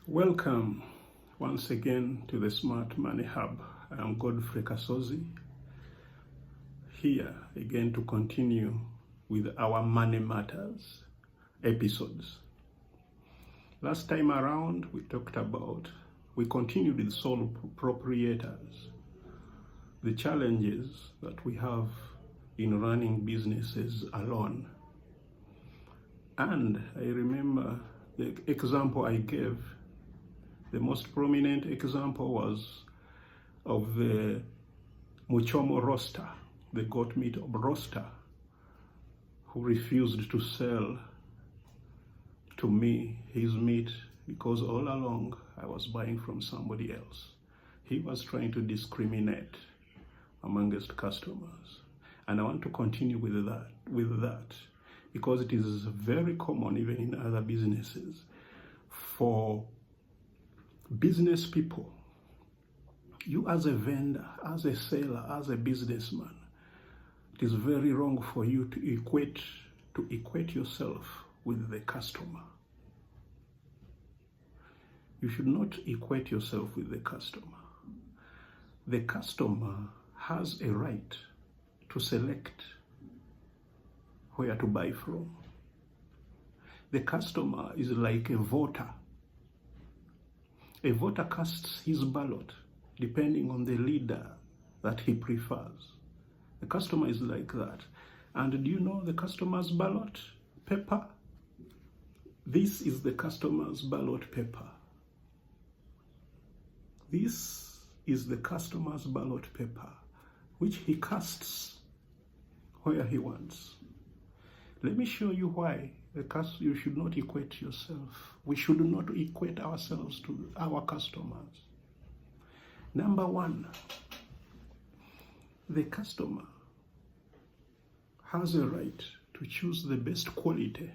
Welcome once again to the Smart Money Hub. I am Godfrey Kasozi, here again to continue with our Money Matters episodes. Last time around, we continued with sole proprietors, the challenges that we have in running businesses alone. And I remember the example I gave. The most prominent example was of the Muchomo roaster, the goat meat roaster, who refused to sell to me his meat because all along I was buying from somebody else. He was trying to discriminate amongst customers. And I want to continue with that because it is very common even in other businesses for business people. You as a vendor, as a seller, as a businessman, it is very wrong for you to equate yourself with the customer. You should not equate yourself with the customer. The customer has a right to select where to buy from. The customer is like a voter. A voter casts his ballot depending on the leader that he prefers. The customer is like that. And do you know the customer's ballot paper? This is the customer's ballot paper. This is the customer's ballot paper, which he casts where he wants. Let me show you why you should not equate yourself. We should not equate ourselves to our customers. Number one, the customer has a right to choose the best quality.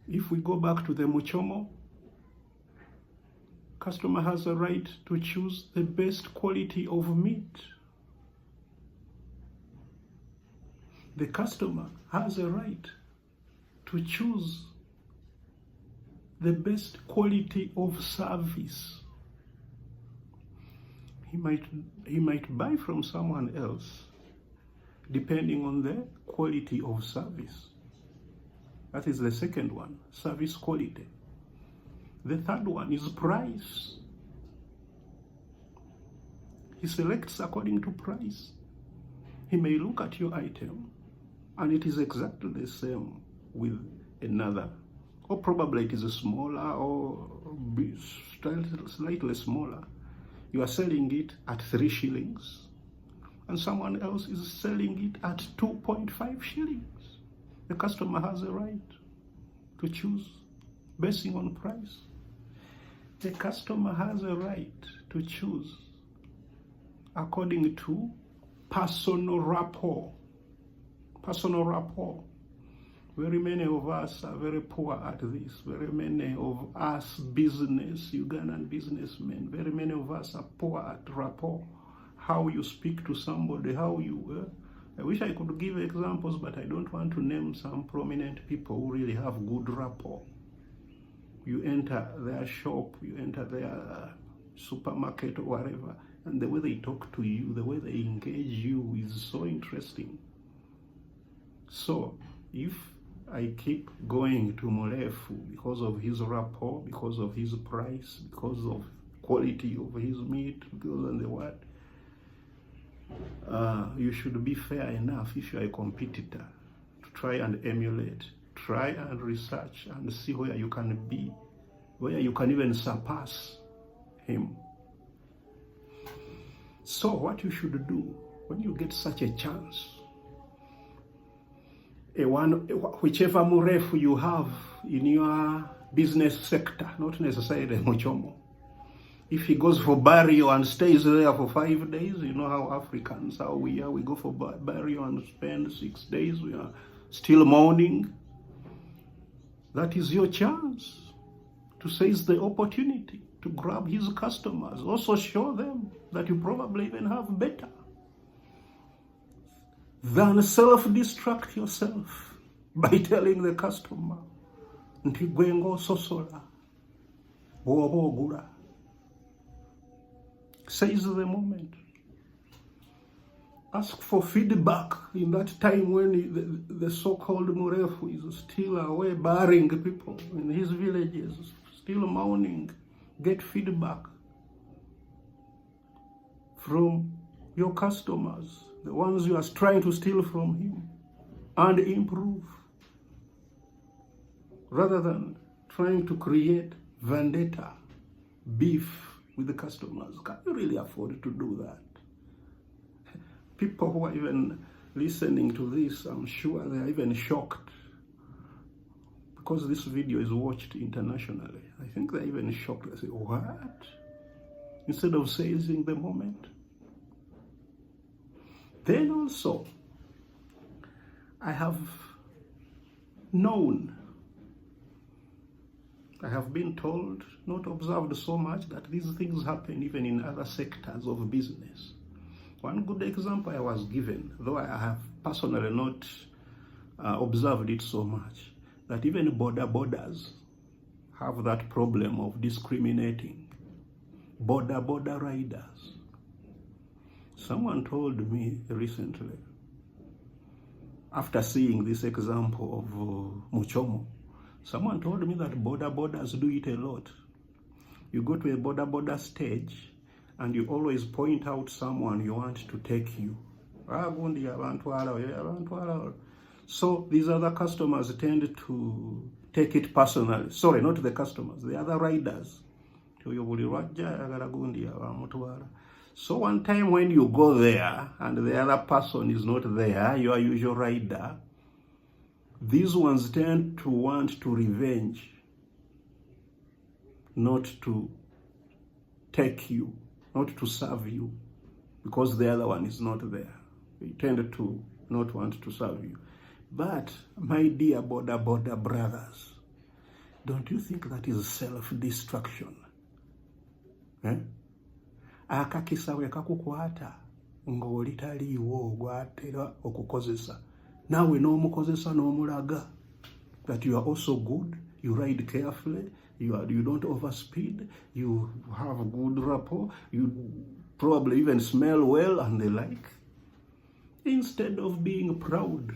If we go back to the Muchomo, customer has a right to choose the best quality of meat. The customer has a right to choose the best quality of service. He might buy from someone else depending on the quality of service. That is the second one, service quality. The third one is price. He selects according to price. He may look at your item and it is exactly the same with another, or probably it is a smaller or slightly smaller. You are selling it at 3 shillings and someone else is selling it at 2.5 shillings. The customer has a right to choose basing on price. The customer has a right to choose according to personal rapport. Personal rapport. Very many of us are very poor at this. Very many of us Ugandan businessmen, very many of us are poor at rapport. How you speak to somebody, how you... I wish I could give examples, but I don't want to name some prominent people who really have good rapport. You enter their shop, you enter their supermarket or whatever, and the way they talk to you, the way they engage you is so interesting. So, if I keep going to Murefu because of his rapport, because of his price, because of quality of his meat, because of the what, you should be fair enough if you are a competitor to try and emulate, try and research and see where you can be, where you can even surpass him. So what you should do when you get such a chance, whichever Murefu you have in your business sector, not necessarily Muchomo. If he goes for burial and stays there for 5 days, you know how Africans, how we are, we go for burial and spend 6 days, we are still mourning. That is your chance to seize the opportunity to grab his customers. Also show them that you probably even have better than self-destruct yourself by telling the customer nti gwe ng'ososola bw'oba ogula. Seize the moment. Ask for feedback in that time when the so-called Murefu is still away burying people in his villages, still mourning. Get feedback from your customers, the ones you are trying to steal from him, and improve, rather than trying to create vendetta, beef with the customers. Can you really afford to do that? People who are even listening to this, I'm sure they are even shocked, because this video is watched internationally. I think they're even shocked. They say, what? Instead of seizing the moment. Then also, I have been told, not observed so much, that these things happen even in other sectors of business. One good example I was given, though I have personally not observed it so much, that even borders have that problem of discriminating. Border riders. Someone told me recently, after seeing this example of Muchomo, someone told me that borders do it a lot. You go to a border stage and you always point out someone you want to take you. So these other customers tend to take it personally. Sorry, not the customers, the other riders. So one time when you go there and the other person is not there, your usual rider, these ones tend to want to revenge, not to take you, not to serve you, because the other one is not there. They tend to not want to serve you. But my dear border brothers, don't you think that is self-destruction? Akakisa we kakukwata ng'oli taliiwo gwatera okukozesa, nawe n'omukozesa n'omulaga that you are also good, you ride carefully, you don't overspeed, you have good rapport, you probably even smell well and the like. Instead of being proud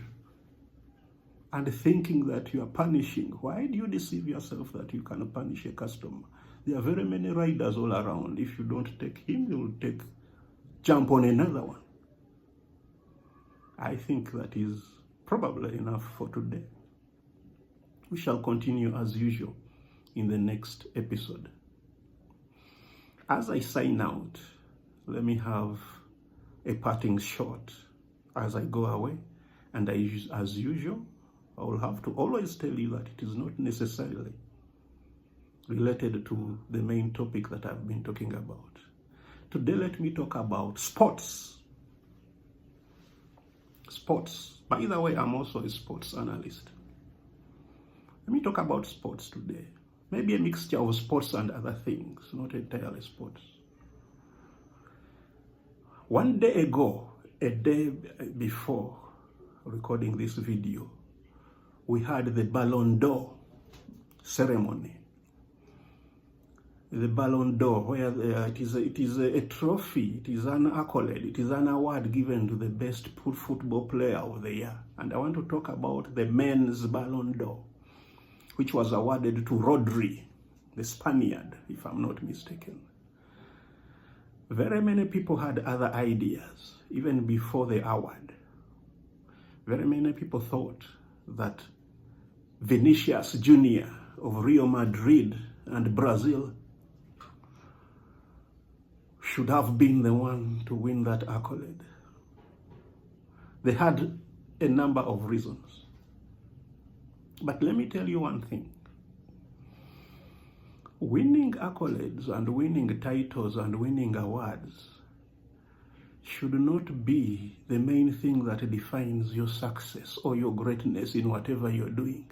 and thinking that you are punishing, why do you deceive yourself that you can punish a customer? There are very many riders all around. If you don't take him, you will jump on another one. I think that is probably enough for today. We shall continue as usual in the next episode. As I sign out, let me have a parting shot as I go away. And as usual, I will have to always tell you that it is not necessarily related to the main topic that I've been talking about. Today, let me talk about sports. Sports. By the way, I'm also a sports analyst. Let me talk about sports today. Maybe a mixture of sports and other things, not entirely sports. One day ago, a day before recording this video, we had the Ballon d'Or ceremony. The Ballon d'Or, where it is a trophy, it is an accolade, it is an award given to the best football player of the year. And I want to talk about the men's Ballon d'Or, which was awarded to Rodri, the Spaniard, if I'm not mistaken. Very many people had other ideas, even before the award. Very many people thought that Vinicius Jr. of Real Madrid and Brazil should have been the one to win that accolade. They had a number of reasons. But let me tell you one thing. Winning accolades and winning titles and winning awards should not be the main thing that defines your success or your greatness in whatever you're doing.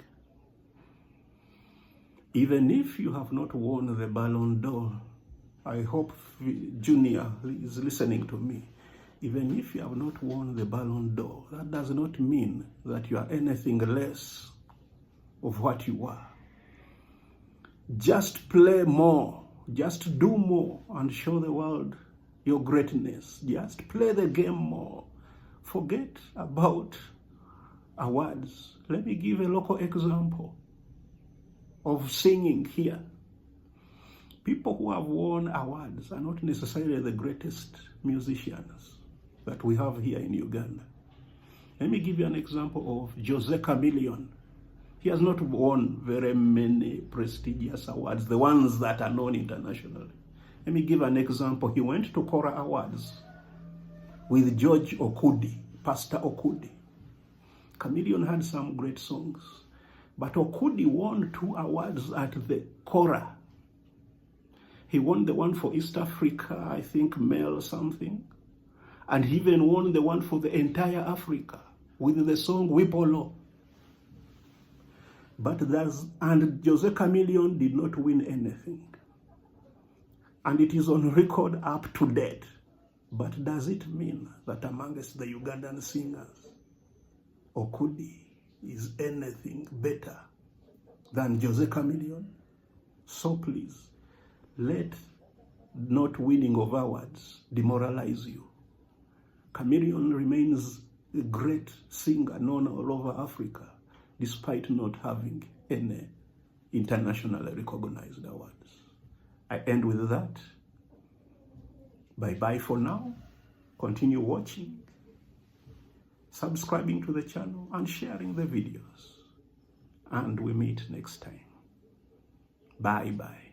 Even if you have not won the Ballon d'Or, I hope Junior is listening to me. Even if you have not won the Ballon d'Or, that does not mean that you are anything less of what you are. Just play more. Just do more and show the world your greatness. Just play the game more. Forget about awards. Let me give a local example of singing here. People who have won awards are not necessarily the greatest musicians that we have here in Uganda. Let me give you an example of Jose Chameleone. He has not won very many prestigious awards, the ones that are known internationally. Let me give an example. He went to Kora Awards with George Okudi, Pastor Okudi. Chameleone had some great songs, but Okudi won 2 awards at the Kora. He won the one for East Africa, I think male something, and he even won the one for the entire Africa with the song Wipolo. And Jose Chameleone did not win anything. And it is on record up to date. But does it mean that amongst the Ugandan singers, Okudi is anything better than Jose Chameleone? So please, let not winning of awards demoralize you. Chameleone remains a great singer known all over Africa, despite not having any internationally recognized awards. I end with that. Bye-bye for now. Continue watching, subscribing to the channel, and sharing the videos. And we meet next time. Bye-bye.